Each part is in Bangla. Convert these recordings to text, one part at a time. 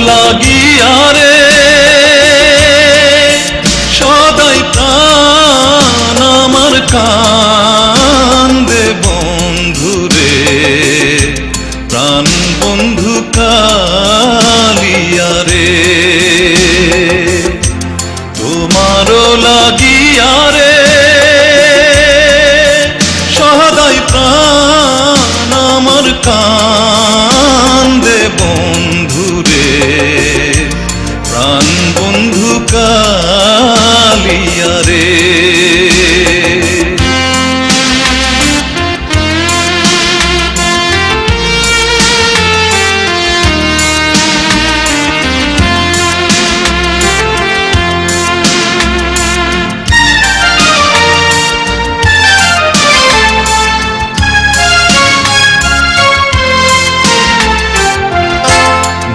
লাগিয়া রে সদাই প্রাণ আমার কান্দে বন্ধুরে, প্রাণ বন্ধু কালিয়া রে। তোমারও লাগিয়া রে সদাই প্রাণ আমার কান্দে বন্ধুরে, প্রাণ বন্ধু কালিয়া রে।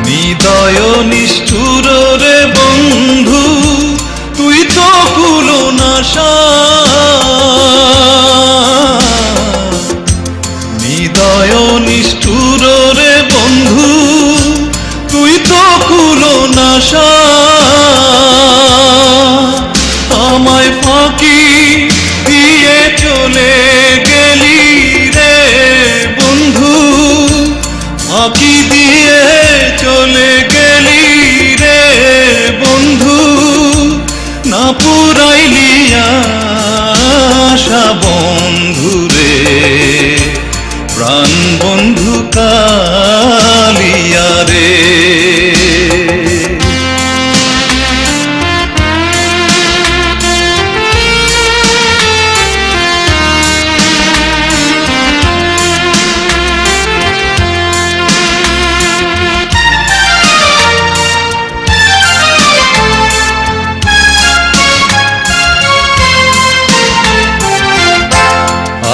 হৃদয় নিষ্ঠুর রে বন্ধু তুই তো কুলো নাশা, হৃদয় নিষ্ঠুর রে বন্ধু তুই তো কুলো নাশা। আমায় ফাঁকি দিয়ে চলে গেলি রে বন্ধু, ফাঁকি দিয়ে চলে গেলি রে বন্ধু, না পুরাইলি আশা বন্ধু রে, প্রাণ বন্ধু কালিয়া রে।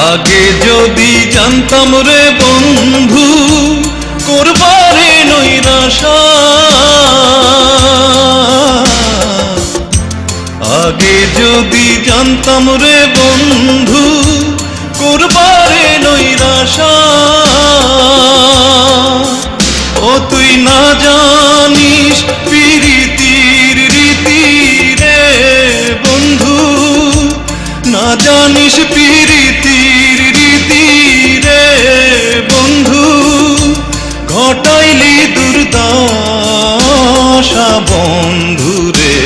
আগে যদি জানতাম রে বন্ধু করবারে নৈরাশা, আগে যদি জানতাম রে বন্ধু করবারে নৈরাশা। ও তুই না জানিস প্রীতির রীতি রে বন্ধু, না জানিস প্রীতির রীতি রে বন্ধু, ঘটাইলি দুর্দশা বন্ধু রে,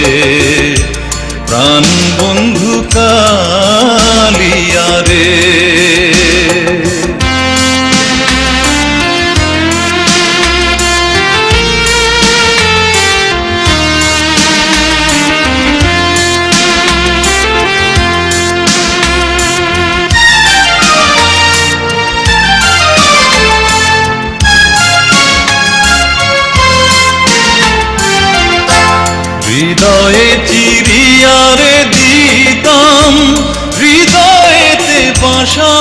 প্রাণ বন্ধু কালিয়া রে। হৃদয়ে চিরিয়া রে দিতাম হৃদয়েতে বাসা,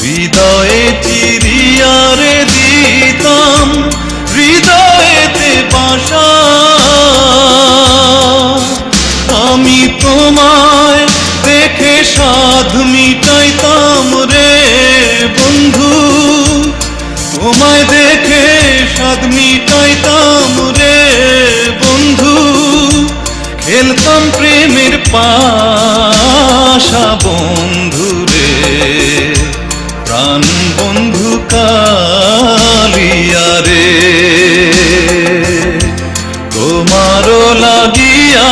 হৃদয়ে চিরিয়া রে দিতাম হৃদয়েতে বাসা। আমি তোমায় দেখে সাধ মিটাইতাম রে বন্ধু, তোমায় দেখে সাধ মিটাইতাম রে বন্ধু, খেলতাম প্রেমের পাশা বন্ধু রে, প্রাণ বন্ধু কালিয়া রে। তোমারও লাগিয়া